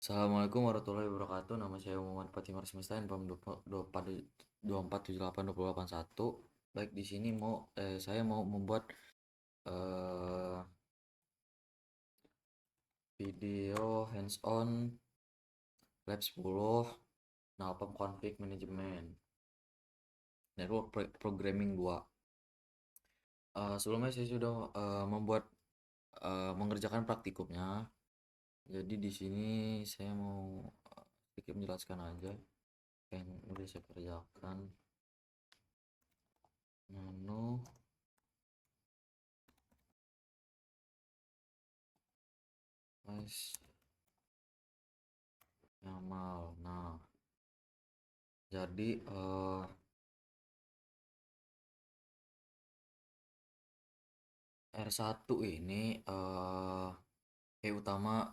Assalamualaikum warahmatullahi wabarakatuh. Nama saya Muhammad Fatimar Semesta, NPM 24782081. Baik, di sini saya mau membuat eh, video hands-on lab 10 Nalpam Config Management Network Programming 2. Sebelumnya saya sudah mengerjakan praktikumnya. Jadi di sini saya mau sedikit menjelaskan aja yang udah saya kerjakan. Menu Mas Yamal. Nah, jadi R1 ini kayak utama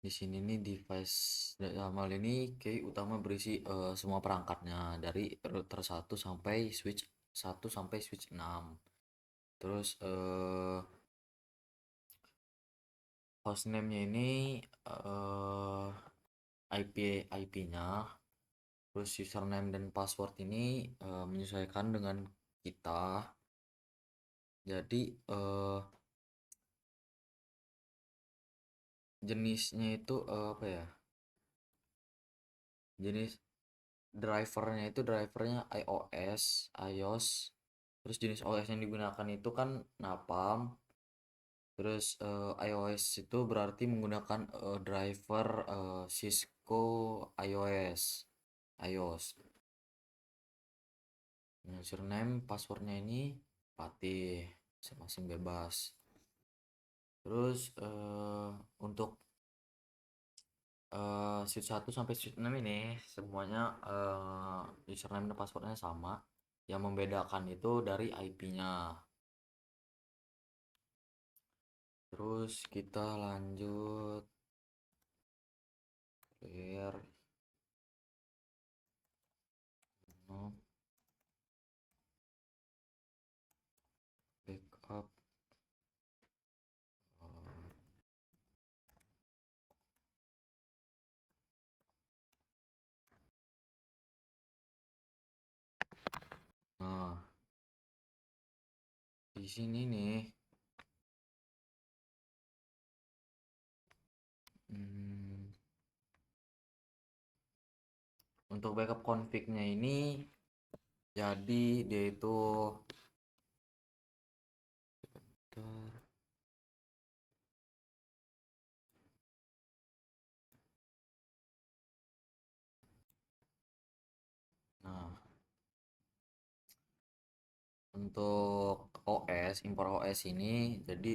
di sini nih device Yamal ini kayak utama berisi semua perangkatnya dari router 1 sampai switch 6. Terus hostname-nya ini eh IP-nya. Terus username dan password ini menyesuaikan dengan kita. Jadi jenisnya itu apa ya? Jenis drivernya iOS. Terus jenis OS yang digunakan itu kan Napalm. Terus iOS itu berarti menggunakan driver Cisco iOS. iOS. Nah, username, passwordnya ini Patih, masing-masing bebas. Terus untuk switch 1 sampai switch 6 ini semuanya username dan passwordnya sama. Yang membedakan itu dari IP-nya. Terus kita lanjut clear no, backup. eh, Nah, di sini nih hmm, untuk backup config-nya ini jadi dia itu nah, untuk impor OS ini jadi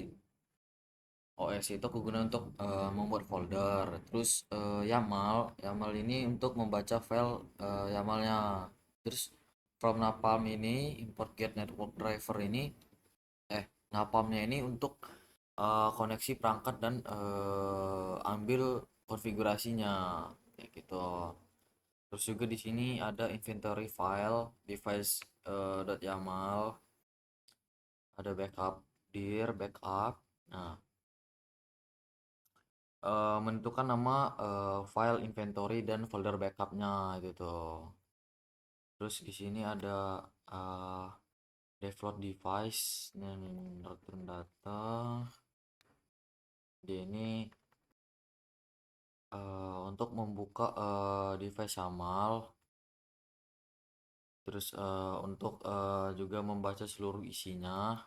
OS itu aku guna untuk membuat folder. Terus YAML ini untuk membaca file YAML-nya. Terus from Napalm ini import get network driver ini Napalm-nya ini untuk koneksi perangkat dan ambil konfigurasinya kayak gitu. Terus juga di sini ada inventory file device .yaml, ada backup dir backup. Nah, menentukan nama file inventory dan folder backupnya gitu. Terus di sini ada uh, download device dan return data. Dia ini untuk membuka device Yamal. Terus untuk juga membaca seluruh isinya.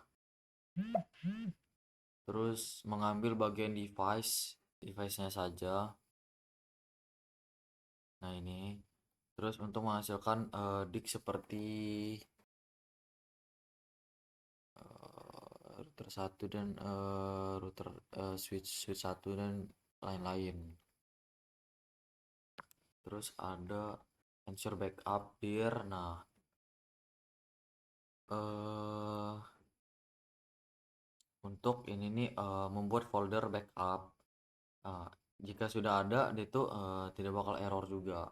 Terus mengambil bagian device-nya saja. Nah ini. Terus untuk menghasilkan disk seperti router satu dan router switch switch satu dan lain-lain. Terus ada ensure backup dir. Nah, untuk ini nih membuat folder backup. Nah, jika sudah ada itu tidak bakal error juga.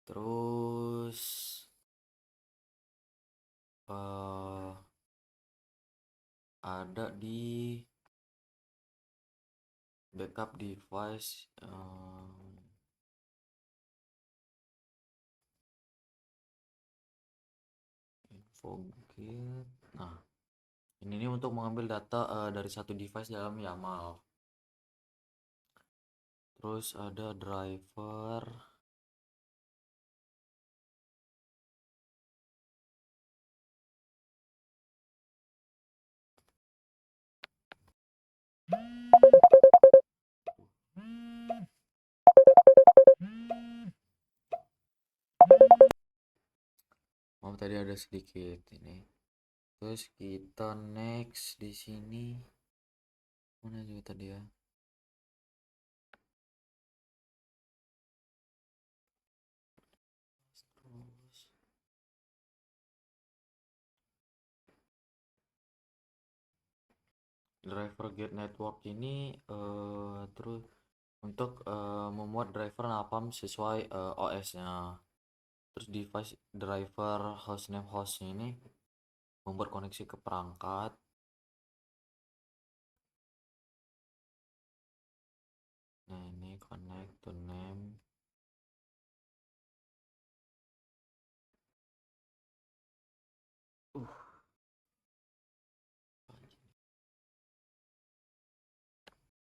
Terus ada di backup device info git. Nah, ini untuk mengambil data dari satu device dalam YAML. Terus ada driver. Oh, tadi ada sedikit ini. Terus kita next di sini. Mana juga tadi ya? Terus driver get network ini terus untuk memuat driver napam sesuai OS-nya. Terus device driver hostname hostnya ini membuat koneksi ke perangkat. Nah, ini connect to name.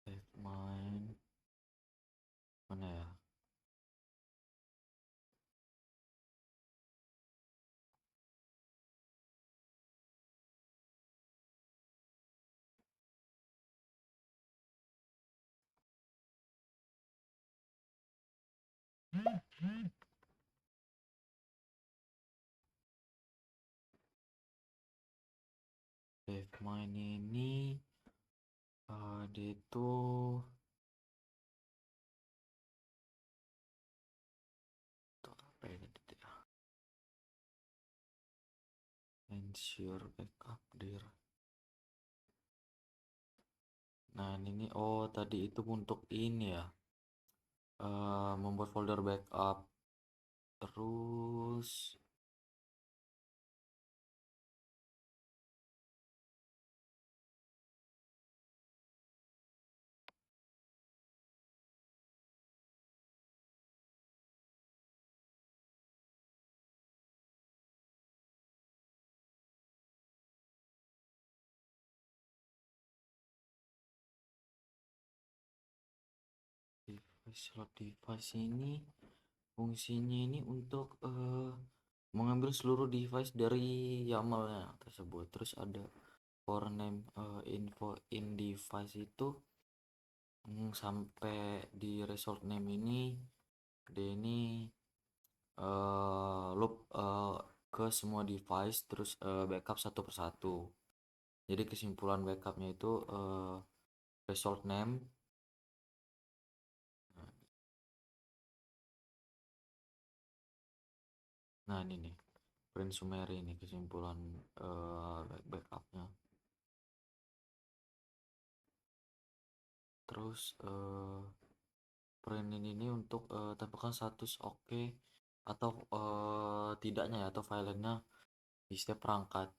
Save mine. Mana ya? Save mine ini dia itu apa ini ya? Ensure backup dir. Nah, ini oh tadi itu untuk ini ya. Membuat folder backup. Terus device ini fungsinya ini untuk mengambil seluruh device dari YAML-nya tersebut. Terus ada for name info in device itu sampai di result name ini dia ini loop ke semua device terus backup satu persatu. Jadi kesimpulan backupnya itu result name. Nah, ini nih print summary ini kesimpulan backupnya. Terus print ini untuk tambahkan status oke atau tidaknya ya, atau filenya di setiap perangkat.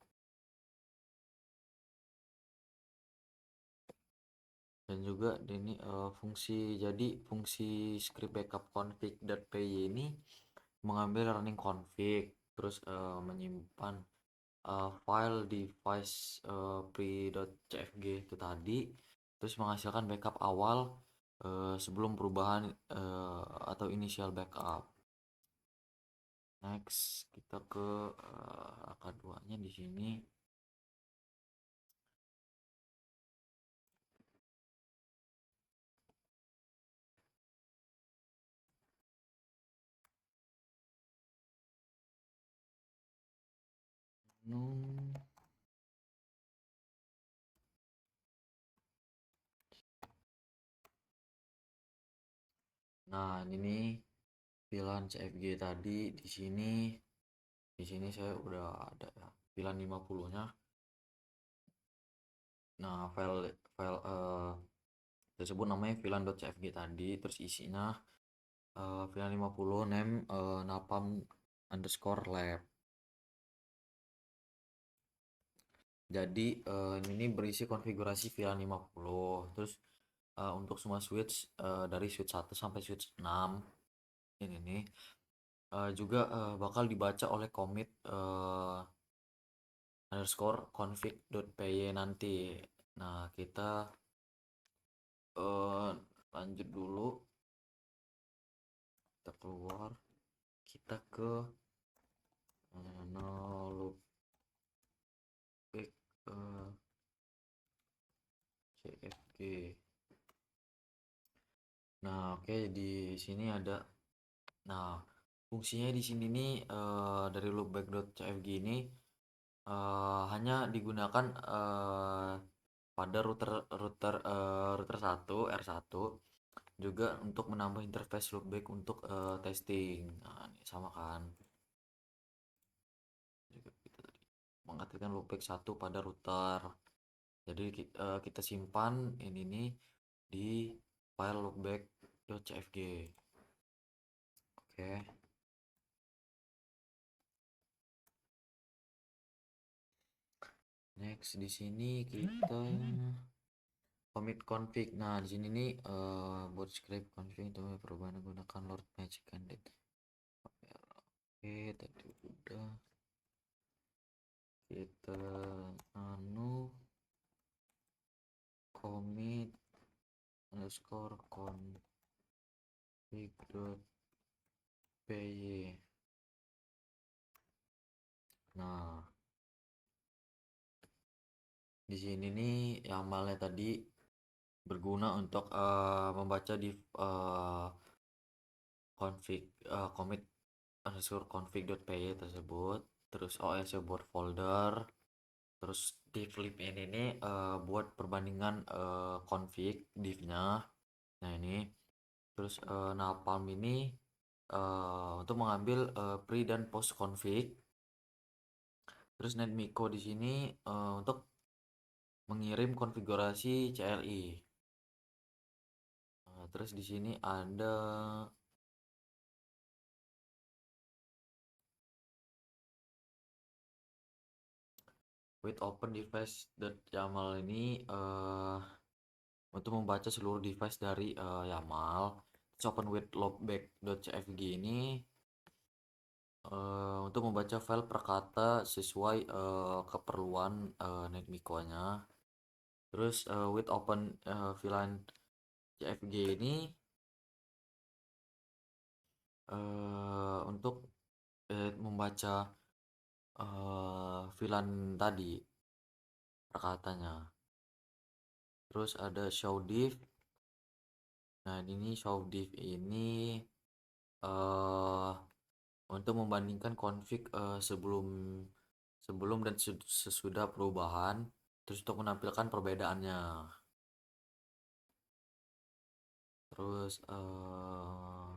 Dan juga ini fungsi script backup config.py ini mengambil running config terus menyimpan file device pre.cfg itu tadi, terus menghasilkan backup awal sebelum perubahan atau initial backup. Next kita ke angka 2 nya di sini. Nah, ini pilihan CFG tadi di sini saya udah ada ya pilihan 50-nya. Nah, file tersebut namanya VLAN.cfg tadi, terus isinya VLAN 50 name napam underscore lab. Jadi ini berisi konfigurasi VLAN 50, terus untuk semua switch dari switch 1 sampai switch 6 ini nih juga bakal dibaca oleh commit underscore config.py nanti. Nah, kita lanjut dulu, kita keluar, kita ke no loopback cfg. Nah, oke, di sini ada. Nah, fungsinya di sini nih dari loopback.cfg ini hanya digunakan pada router 1 R1, juga untuk menambah interface loopback untuk testing. Nah, ini sama kan. Juga kita tadi mengaktifkan loopback 1 pada router. Jadi kita simpan ini nih di file loopback.cfg. Oke. Next di sini kita commit config. Nah, di sini nih buat script config itu perubahan menggunakan Lord Magic Candid. Oke, tadi udah. Kita commit underscore config.py. Nah, di sini nih YAML-nya tadi berguna untuk membaca di commit underscore config.py tersebut, terus OS buat folder, terus div lib ini nih buat perbandingan config div-nya. Nah, ini terus napalm ini untuk mengambil pre dan post config. Terus netmiko di sini untuk mengirim konfigurasi CLI. Terus di sini ada with open device YAML ini untuk membaca seluruh device dari YAML. Terus open with loopback.cfg ini untuk membaca file per kata sesuai keperluan netmiko-nya. Terus with open VLAN cfg ini untuk membaca VLAN tadi perkatanya. Terus ada show div. Nah, ini show div ini untuk membandingkan config sebelum dan sesudah perubahan, terus untuk menampilkan perbedaannya. Terus nah,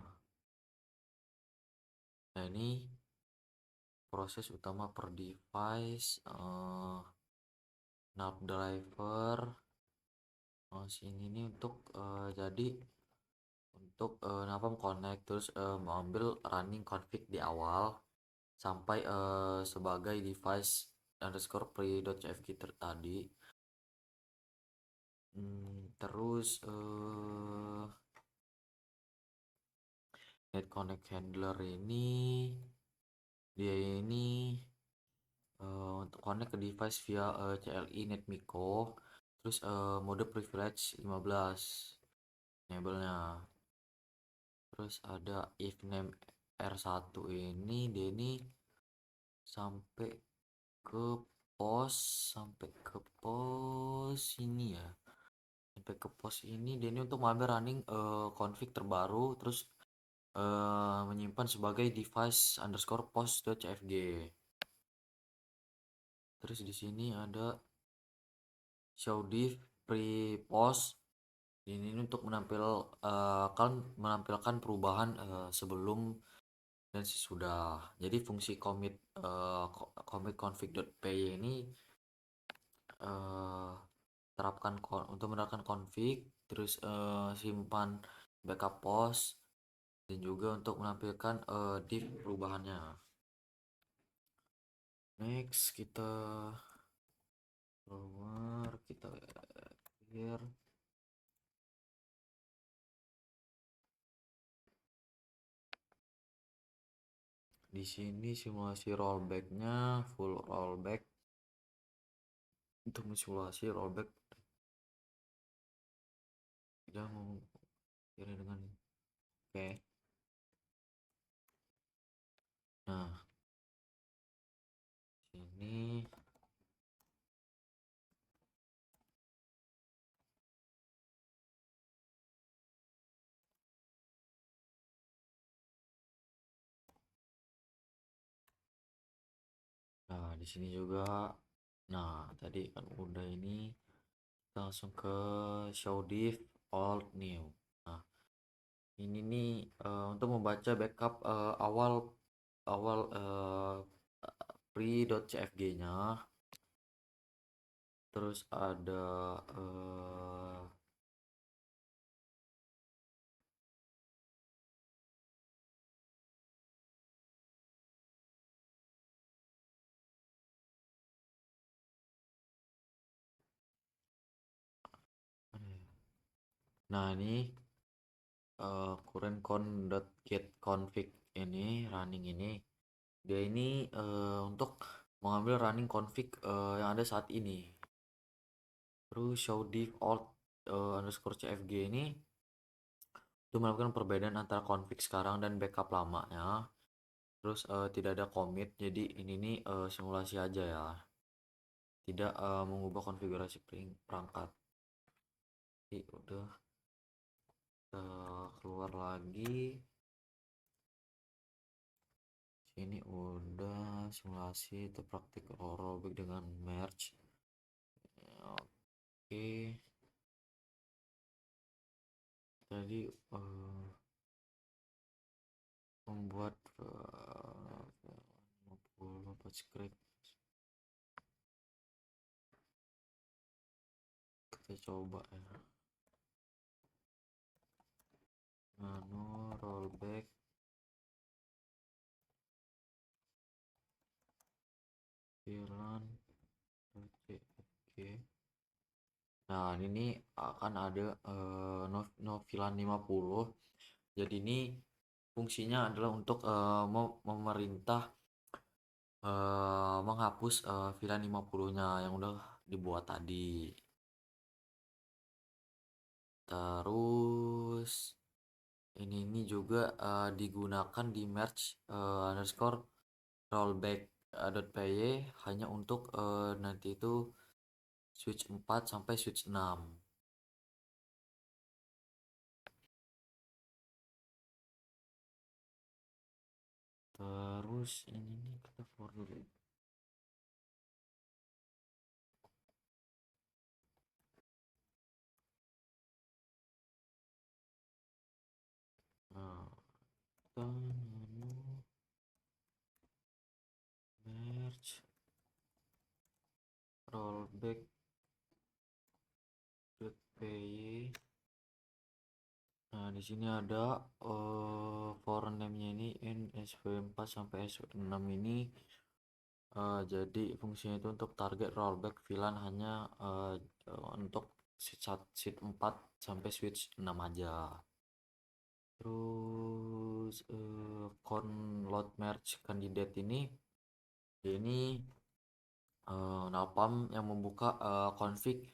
ini proses utama per device, nav driver. Sini nih untuk jadi untuk napalm connect, terus mengambil running config di awal sampai sebagai device underscore pre.cfg tadi. Terus net connect handler ini dia ini untuk connect ke device via CLI netmiko. Terus mode privilege 15 enable-nya. Terus ada if name R1 ini dia ini sampai ke pos ini ya. Sampai ke pos ini dia ini untuk mengambil running config terbaru, terus menyimpan sebagai device underscore post.cfg. Terus di sini ada show div pre post. Ini untuk menampilkan perubahan sebelum dan sesudah. Jadi fungsi commit config.py ini terapkan untuk menerapkan config, terus simpan backup post, dan juga untuk menampilkan div perubahannya. Next kita keluar, kita clear. di sini simulasi rollbacknya full rollback. Untuk mensimulasi rollback tidak mau kira dengan oke. Nah, sini nah di sini juga. Nah, tadi kan udah ini, kita langsung ke show diff old new. Nah, ini nih untuk membaca backup awal awal pre.cfg-nya. Terus ada nah ini current.get config ini running ini. Dia ini untuk mengambil running config yang ada saat ini. Terus show diff alt underscore cfg ini itu melakukan perbedaan antara config sekarang dan backup lamanya. Terus tidak ada commit, jadi ini nih simulasi aja ya, tidak mengubah konfigurasi perangkat. Jadi udah keluar lagi. Sini udah simulasi atau praktik rollback dengan merge. Oke. Tadi membuat 50 script. Kita coba ya. Nano rollback VLAN cfg. Nah, ini akan ada no VLAN 50. Jadi ini fungsinya adalah untuk memerintah menghapus VLAN 50-nya yang udah dibuat tadi. Terus ini juga digunakan di merge underscore rollback .py hanya untuk nanti itu switch 4 sampai switch 6. Terus ini nih kita for dulu. Nah, kita merge rollback .py. Nah, di sini ada for name-nya ini sv4 sampai sv6 ini. Jadi fungsinya itu untuk target rollback VLAN hanya untuk switch 4 sampai switch 6 aja. Terus load merge candidate ini Napalm yang membuka config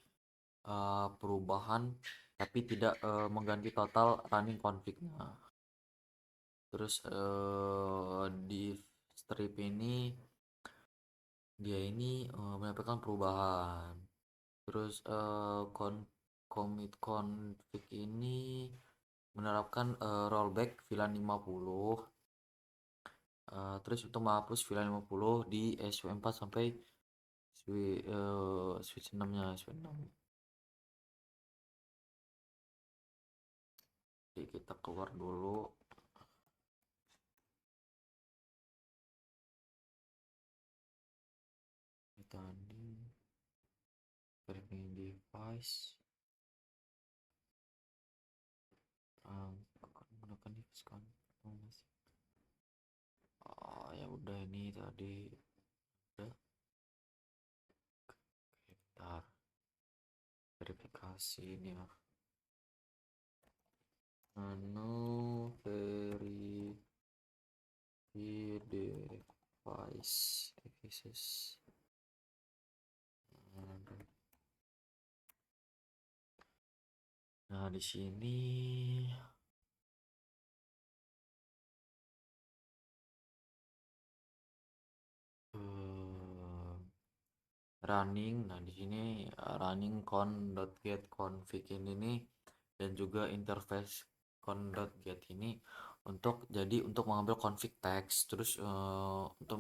perubahan tapi tidak mengganti total running config-nya. Terus di strip ini dia ini menyampaikan perubahan. Terus commit config ini menerapkan rollback VLAN 50. Terus untuk menghapus VLAN 50 di sw4 sampai switch 6-nya sw6. Jadi kita keluar dulu. Ini tadi verifying device menggunakan device kan ya udah ini tadi udah. Bentar, verifikasi ini ya. Nano verify devices. Nah, di sini running. Nah, di sini running con.get config ini nih, dan juga interface con.get ini untuk mengambil config text, terus untuk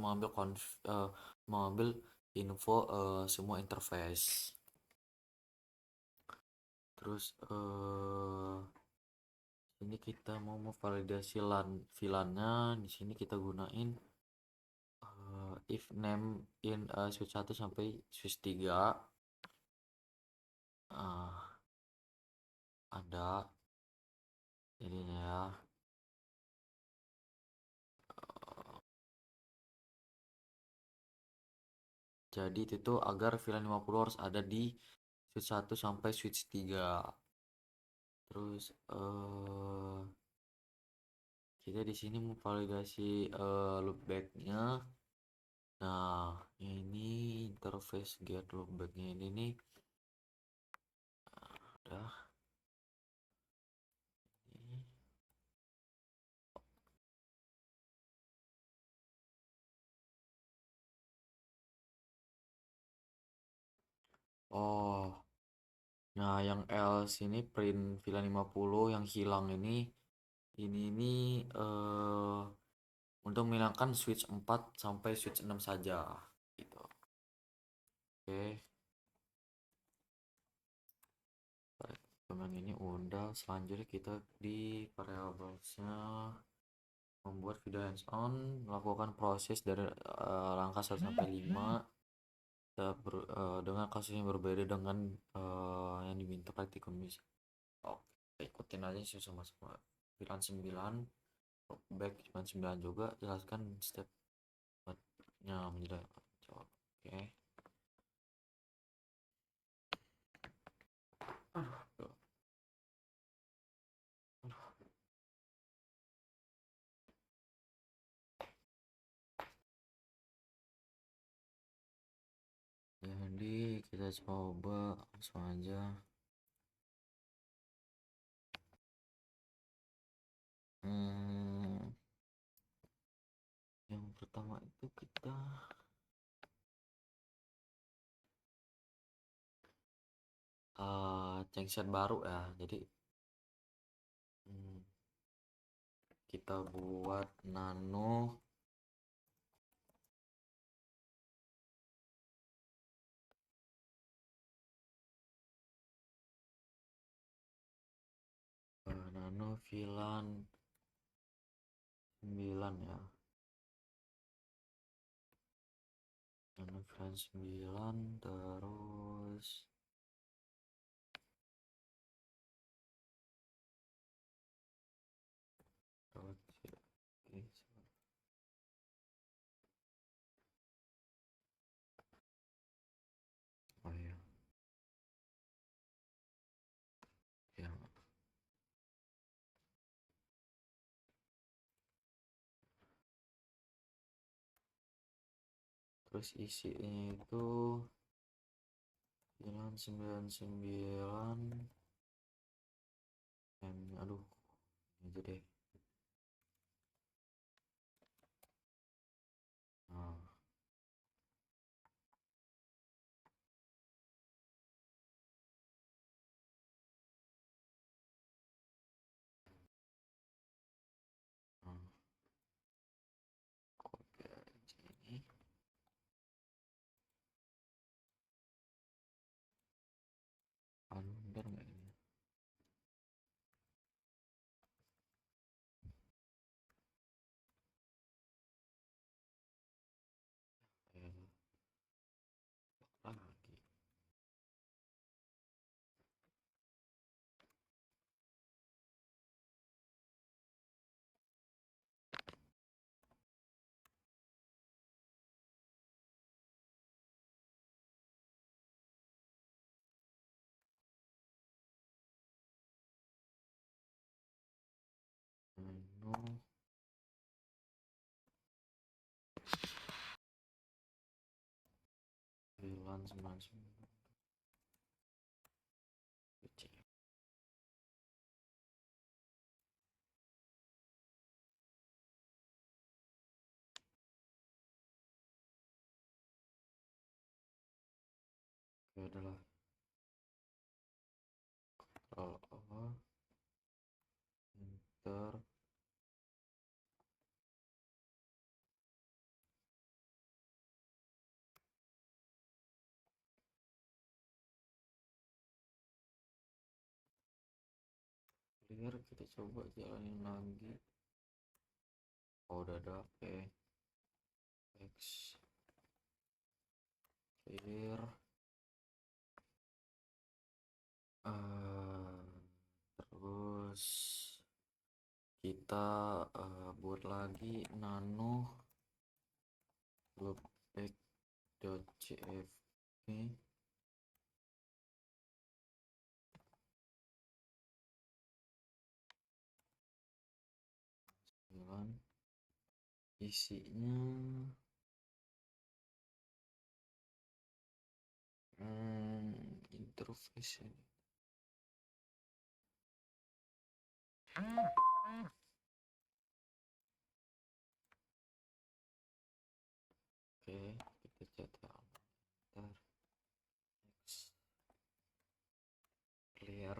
mengambil info semua interface. Terus ini kita mau memvalidasi VLAN-nya. Di sini kita gunain if name in switch 1 sampai switch 3 ada jadinya ya. Jadi itu tuh agar VLAN 50 harus ada di switch 1 sampai switch 3. Terus kita di sini memvalidasi loopback-nya. Nah, ini interface get loopback-nya ini nih. Udah. Ini. Oh. Nah, yang else ini print VLAN 50 yang hilang ini untuk menghilangkan switch 4 sampai switch 6 saja gitu. Oke. Baik, yang ini udah. Selanjutnya kita di variablesnya membuat video hands on, melakukan proses dari langkah 1 sampai 5 dengan kasus yang berbeda dengan yang diminta praktikum bisa. Oke, ikutin aja sih sama-sama. VLAN 9 back cuma 9 juga, jelaskan stepnya menjelaskan. Oke. Aduh. Jadi kita coba langsung aja. Yang pertama itu kita genset baru ya. Jadi kita buat nano VLAN 9 ya. Nano VLAN 9 terus oh ya, ya. Terus isinya itu VLAN 99 aduh, ini aja deh. Nah, copy aja ini. Bener nggak ini? Lagi. Nano 999 oke adalah Ctrl O, enter. Clear, kita coba jalanin lagi. Oh, udah ada. Oke, X clear. Terus kita buat lagi nano loopback.jpg. Isinya interface ini. Oke, kita cetak enter. Next. Clear.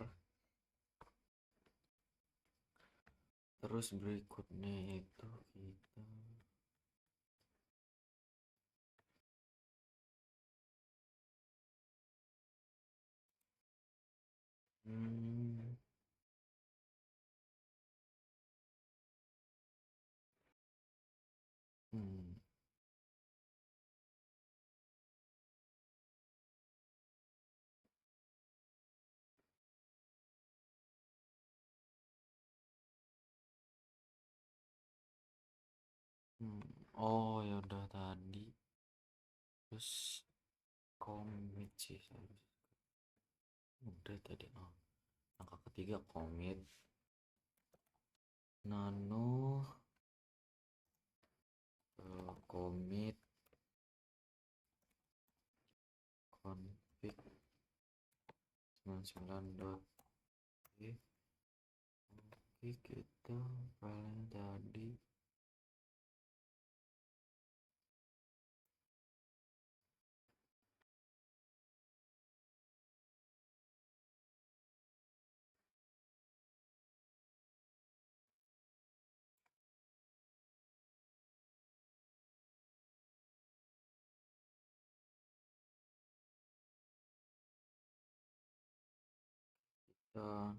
Terus berikutnya itu kita hmm, hmm, oh ya udah tadi. Terus commit sih udah tadi. Oh, angka ketiga commit nano commit config 99.oke. Oke, kita paling tadi kita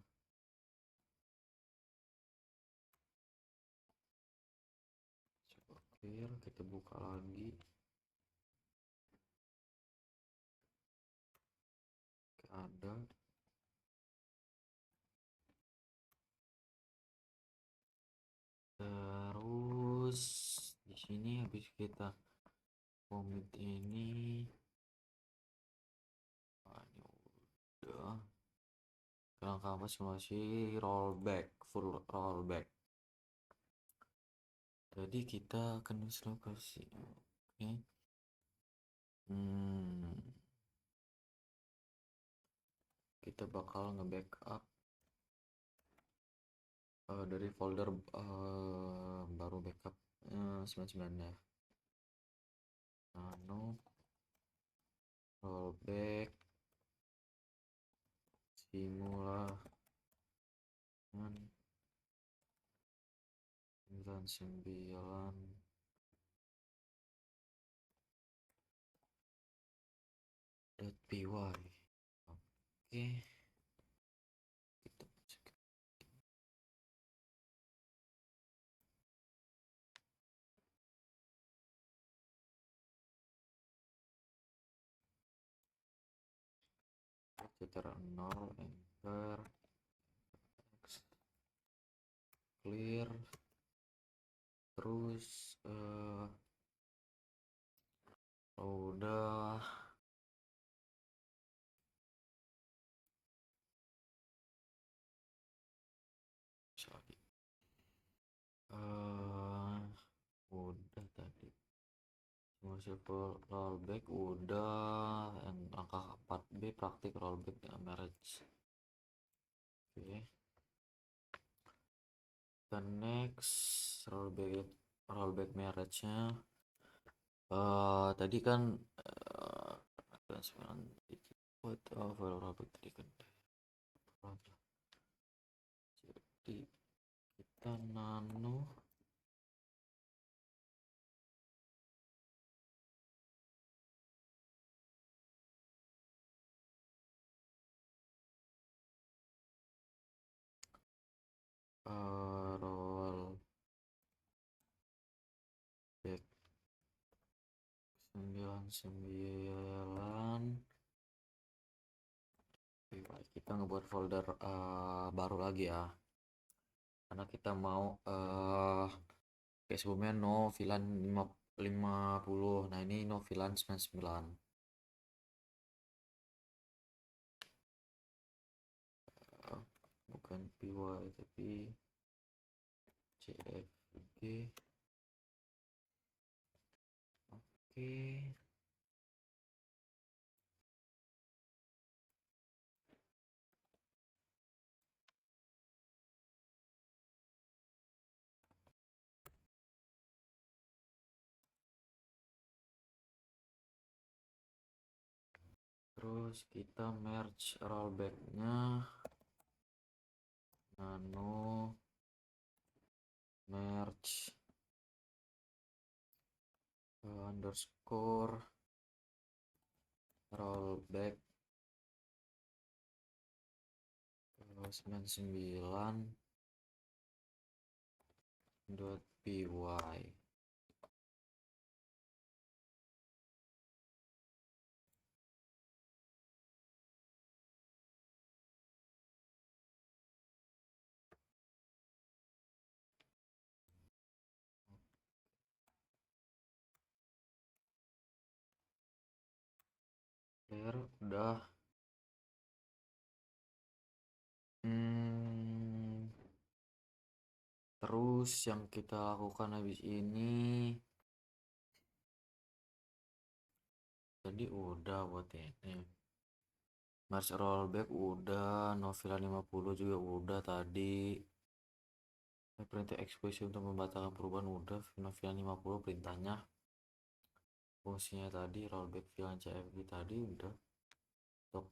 coba clear, kita buka lagi. Oke, ada. Terus di sini habis kita commit ini, ini udah. Sekarang kamu simulasi rollback, full rollback. Jadi kita akan lokasi. Oke. Kita bakal nge-backup dari folder baru backup 99 ya. Nano rollback simulasi 99 .py. Oke, kita masukin. Ctrl 0 enter X clear. Terus udah sorry udah tadi simple rollback udah, yang langkah 4B praktik rollback dengan marriage. Oke, the next rollback marriage-nya tadi kan transferan rollback tadi kan, jadi kita nano roll back 99. Kita ngebuat folder baru lagi ya, karena kita mau kayak sebelumnya no VLAN 50. Nah ini no VLAN 99. Bukan py tapi cfg. Oke, terus kita merge rollbacknya nano merge underscore rollback 99.py. Clear udah. Terus yang kita lakukan habis ini tadi udah buat ini merge rollback udah, novela 50 juga udah tadi. Perintah eksekusi untuk membatalkan perubahan udah, novela 50 perintahnya. Fungsinya tadi rollback VLAN CFG tadi udah untuk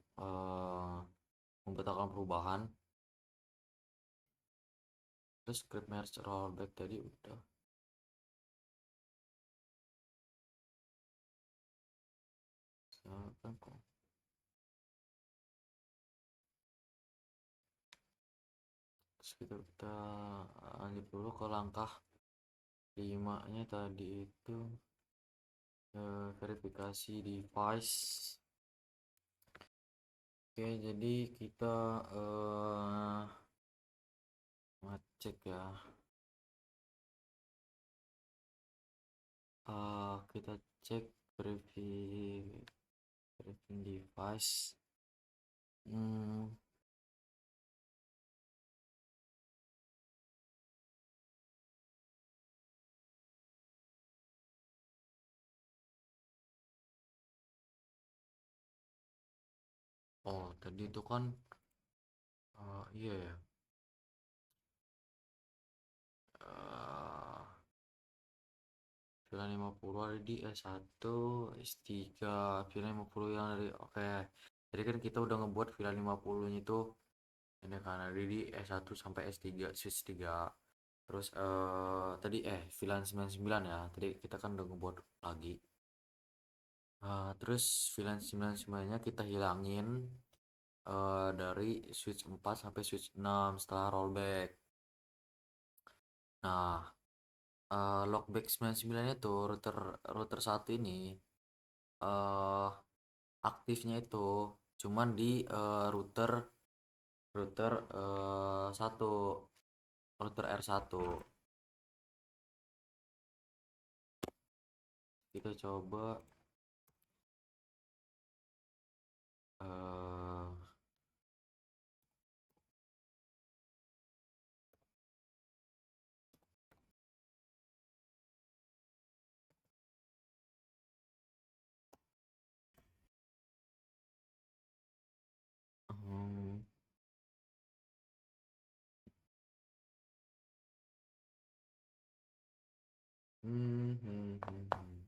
membatalkan perubahan. Terus script merge rollback tadi udah. Silakan kok. Terus kita lanjut dulu ke langkah 5-nya tadi itu verifikasi device. Oke, jadi kita ngecek ya. Kita cek verifying device. Oh, tadi itu kan iya ya. VLAN 50 ada di S1, S3, VLAN 50 yang dari oke. Jadi kan kita udah ngebuat VLAN 50 nya itu ini kan ada di S1 sampai S3, switch 3. Terus tadi VLAN 99 ya. Tadi kita kan udah ngebuat lagi. Terus VLAN 99 nya kita hilangin dari switch 4 sampai switch 6 setelah rollback. Nah, lockback 99 itu router 1 ini aktifnya itu cuman di router router 1, router R1. Kita coba Hmm, hmm, hmm, hmm.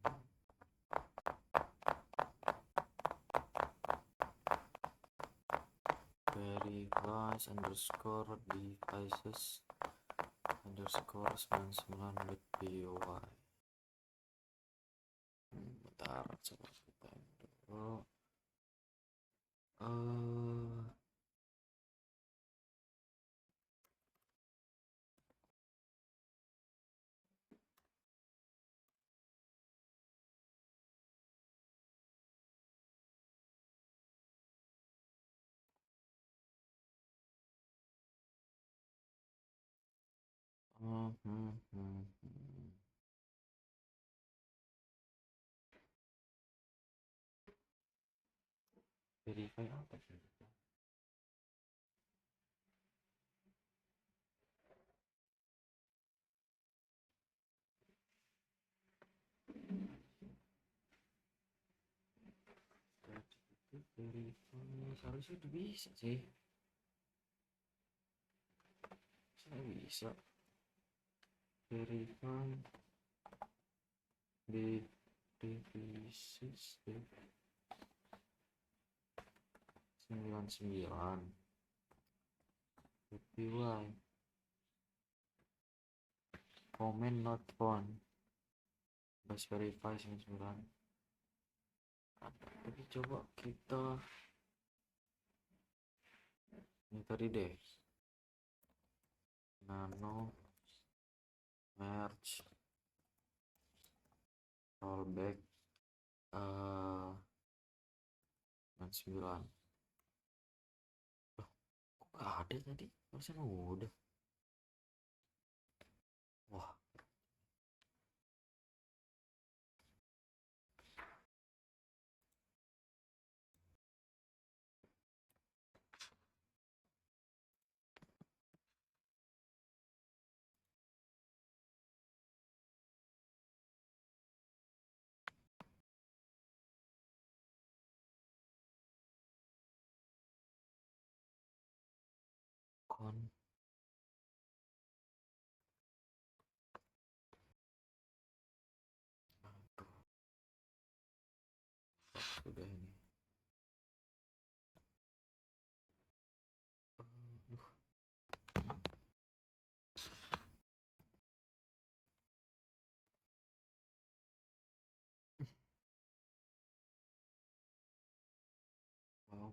Verify underscore devices underscore 99.py. Bentar, coba kita dulu. Eh, hmm, hmm, hmm, hmm. Verify apa sih? Verify seharusnya udah bisa sih. Saya bisa verify di devices 99 PY comment not found bus verify 99. Tapi coba kita ini tadi deh nano merge rollback 99. Loh, kok gak ada tadi? Harusnya udah. Wah, kon sudah ini. Aduh, wow.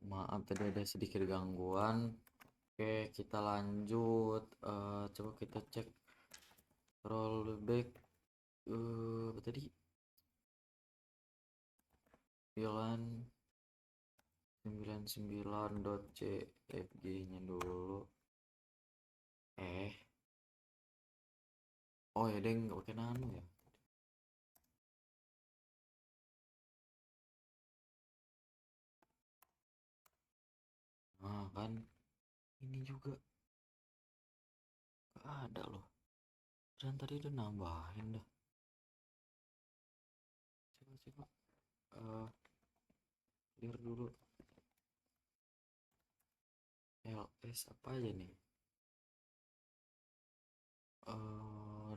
Maaf tadi ada sedikit gangguan. Oke, kita lanjut. Coba kita cek rollback apa tadi? Bilan 99.jpg-nya dulu. Oh ya, deng, nggak pakai nano ya. Nah kan, ini juga gak ada loh. Dan tadi udah nambahin dah. Coba clear dulu. LS apa aja nih?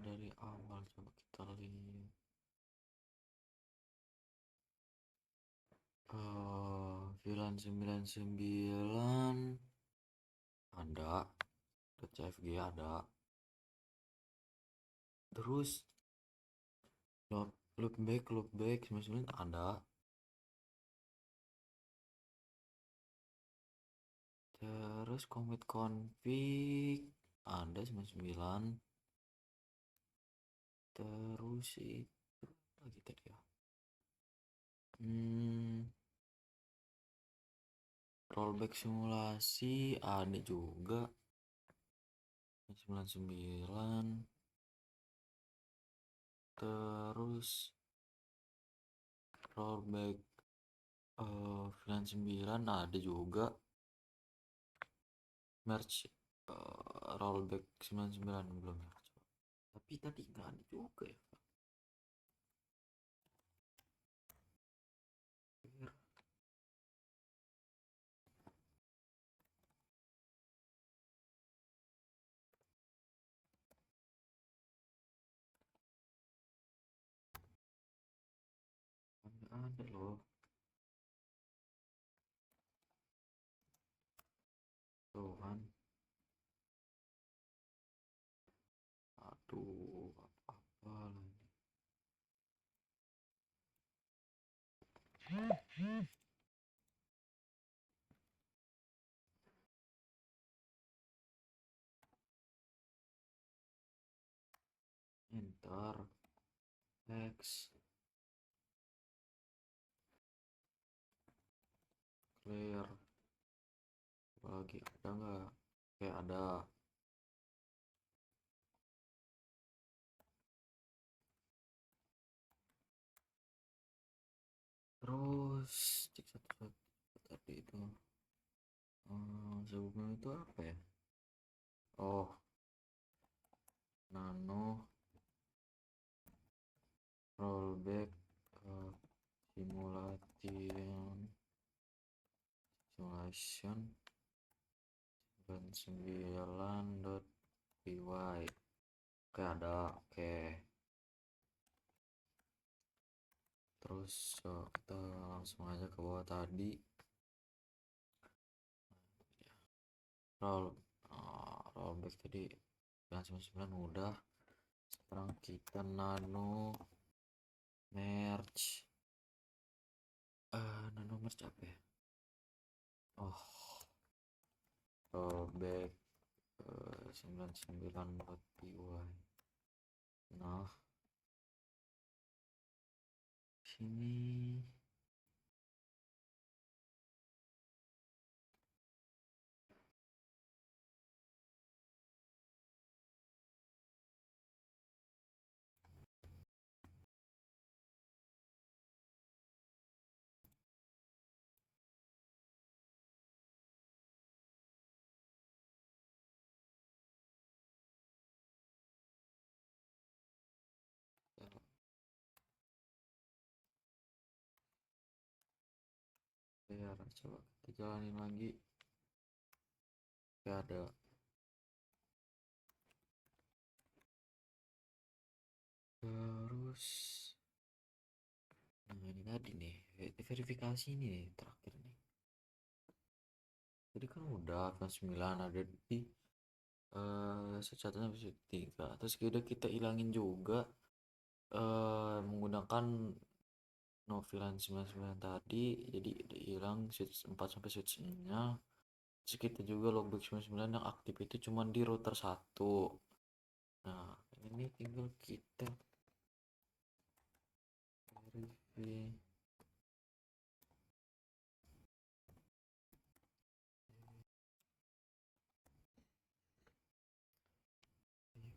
Dari awal coba kita lihat. VLAN 99 ada, .cfg ada. Terus loopback 99 ada. Terus commit config ada 99. Terus itu lagi tadi ya. Rollback simulasi ada juga. 99 terus rollback 99 ada juga merge rollback 99 belum ya, tapi tadi nggak ada juga ya. Ada loh tuh kan. Aduh, apa lagi. Enter X clear lagi ada nggak, kayak ada. Terus cek satu tadi itu sebelumnya itu apa ya, oh nano rollback simulation 99.py. Oke ada, oke. Terus kita langsung aja ke bawah tadi. Rollback tadi 99 udah. Sekarang kita nano merge apa ya, oh rollback 99.py. Nah sini ya, coba kita jalanin lagi. Gak ada. Terus nah ini tadi nih verifikasi nih terakhir nih. Tadi kan udah kan 9 ada di secatnya episode 3. Terus kita ilangin juga menggunakan Novilan 99 tadi, jadi hilang switch 4 sampai switch nya. Terus kita juga logbook 99 yang aktif itu cuma di router 1. Nah ini tinggal kita verify.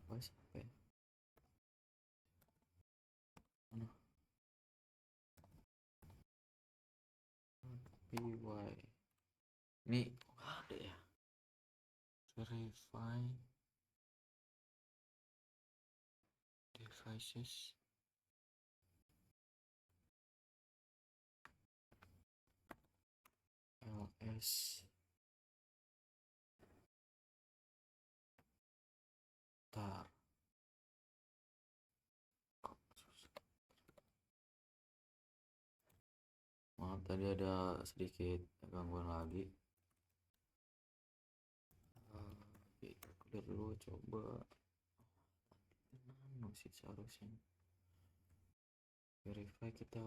Apa ya? PY ini ada ya, verify devices ls tar. Maaf tadi ada sedikit gangguan lagi. Kita clear dulu, coba nano sih seharusnya. Verify kita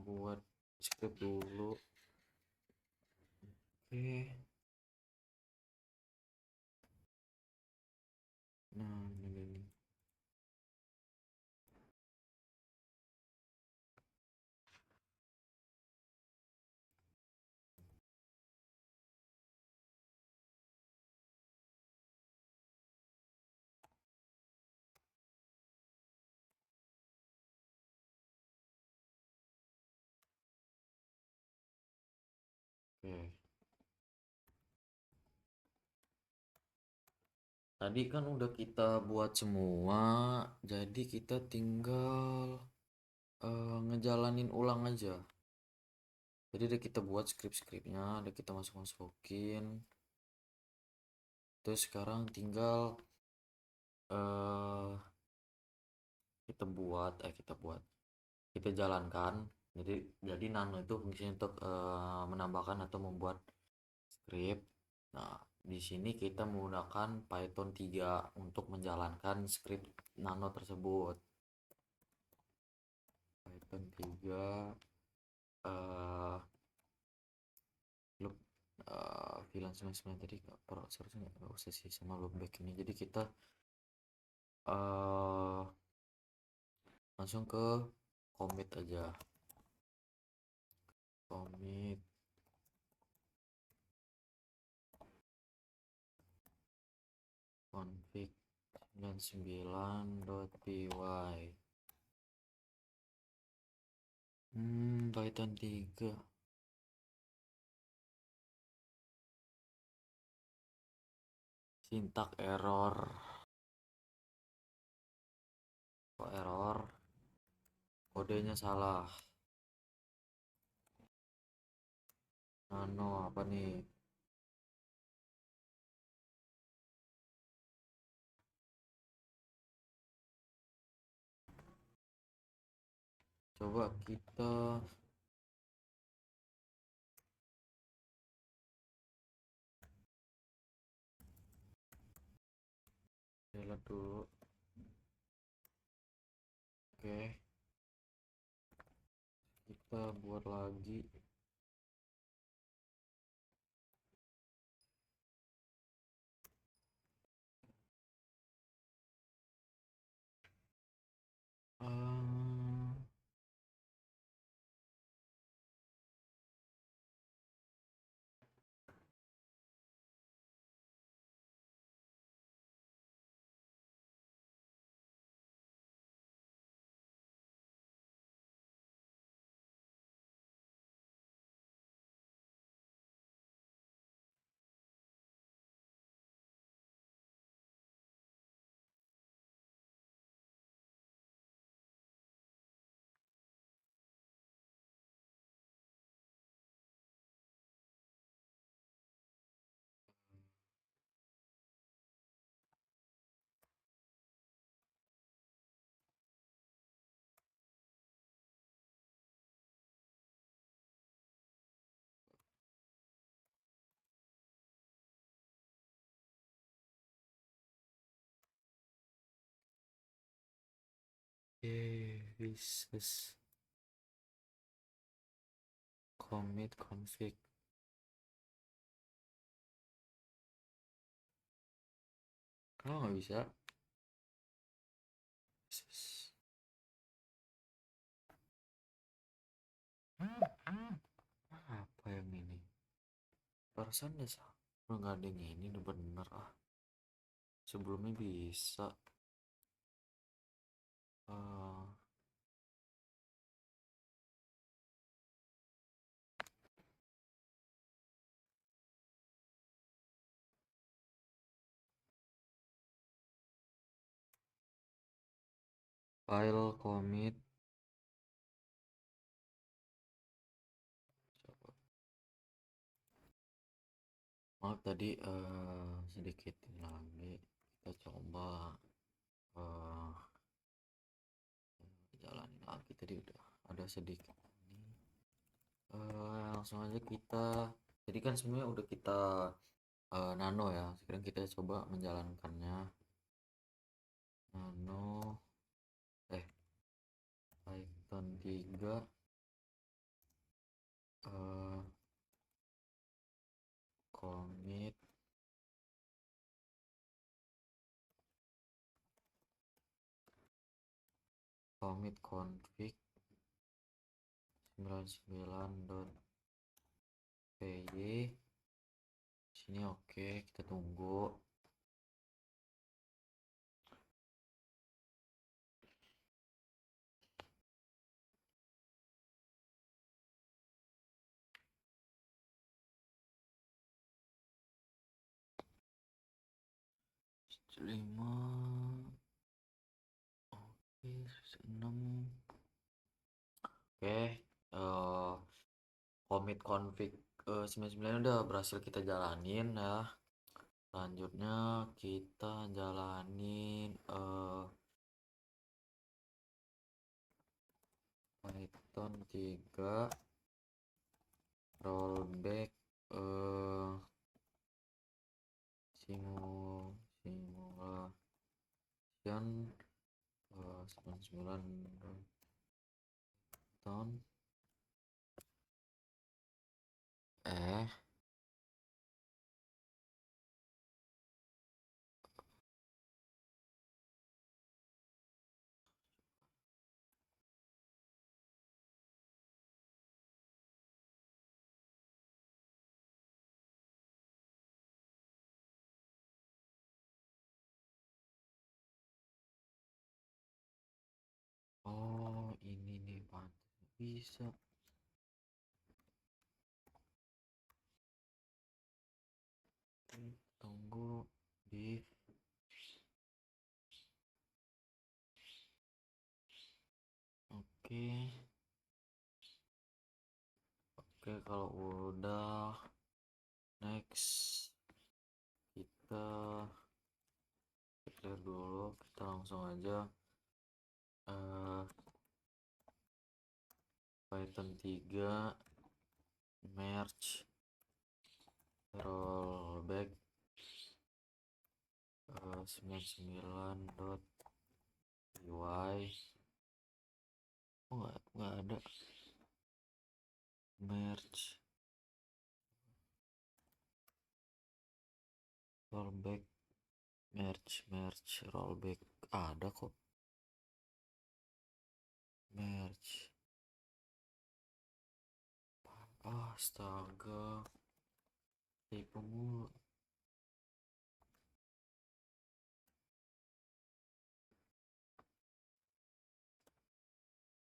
buat script dulu. Oke. Nah ini Oke. Tadi kan udah kita buat semua, jadi kita tinggal ngejalanin ulang aja. Jadi udah kita buat skrip-skripnya, udah kita masukin. Terus sekarang tinggal eh kita jalankan. Jadi Nano itu fungsinya untuk menambahkan atau membuat skrip. Nah, di sini kita menggunakan Python 3 untuk menjalankan skrip Nano tersebut. Python 3 eh loop VLAN 99 tadi seharusnya nggak usah sih sama loopback ini. Jadi kita eh langsung ke commit aja. Commit config 99.py Python 3 sintak error. Kok error? Kodenya salah. Nano apa nih? Coba kita lihat dulu. Oke, kita buat lagi. Eh, This commit config. Kenapa nggak bisa? Apa yang ini? Perasaan deh nggak ada yang ini udah bener ah. Sebelumnya bisa. Eh, file commit. Coba. Maaf tadi sedikit ini lagi. Kita coba eh jalanin lagi tadi udah ada sedikit ini. Langsung aja kita. Jadi kan sebenarnya udah kita nano ya. Sekarang kita coba menjalankannya. Nano Python 3 commit config 99.py sini. Oke, kita tunggu. 5. Oke, 6. Oke, commit config 99 udah berhasil kita jalanin ya. Selanjutnya kita jalanin Python 3 rollback simulation 99 Python eh oh ini nih Pak, bisa tunggu di oke. Oke, kalau udah next kita clear dulu, kita langsung aja eh Python 3 merge rollback 99.py. Oh nggak ada merge rollback merge rollback, ada kok merge. Astaga, tipe mulu.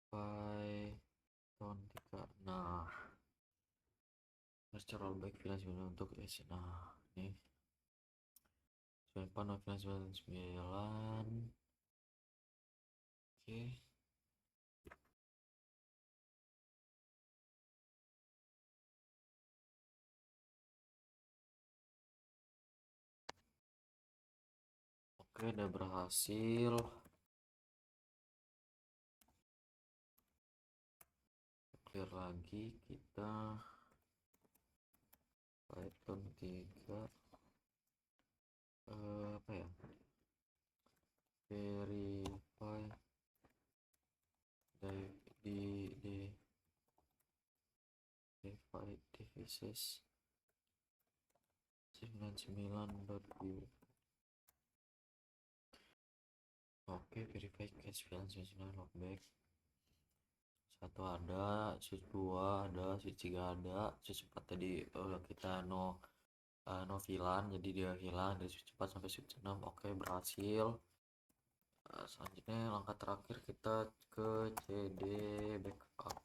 Python 3. Nah, merge rollback finance untuk nah ini 99. Oke. Oke, udah berhasil. Clear lagi kita Python 3 apa ya, verify di verify devices 99.view. Oke, verify cache balance 99 logback. 1 ada, switch 2 ada, switch 3 ada, switch 4 tadi kita no VLAN, jadi dia hilang dari switch 4 sampai switch 6. Oke, berhasil. Selanjutnya langkah terakhir kita ke cd backup.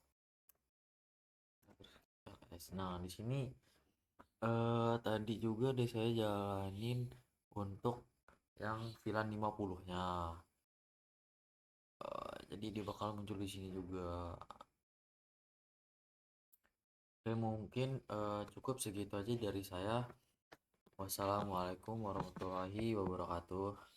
Nah, di sini tadi juga deh saya jalanin untuk yang VLAN 50-nya. Jadi dia bakal muncul di sini juga. Oke, mungkin cukup segitu aja dari saya. Wassalamualaikum warahmatullahi wabarakatuh.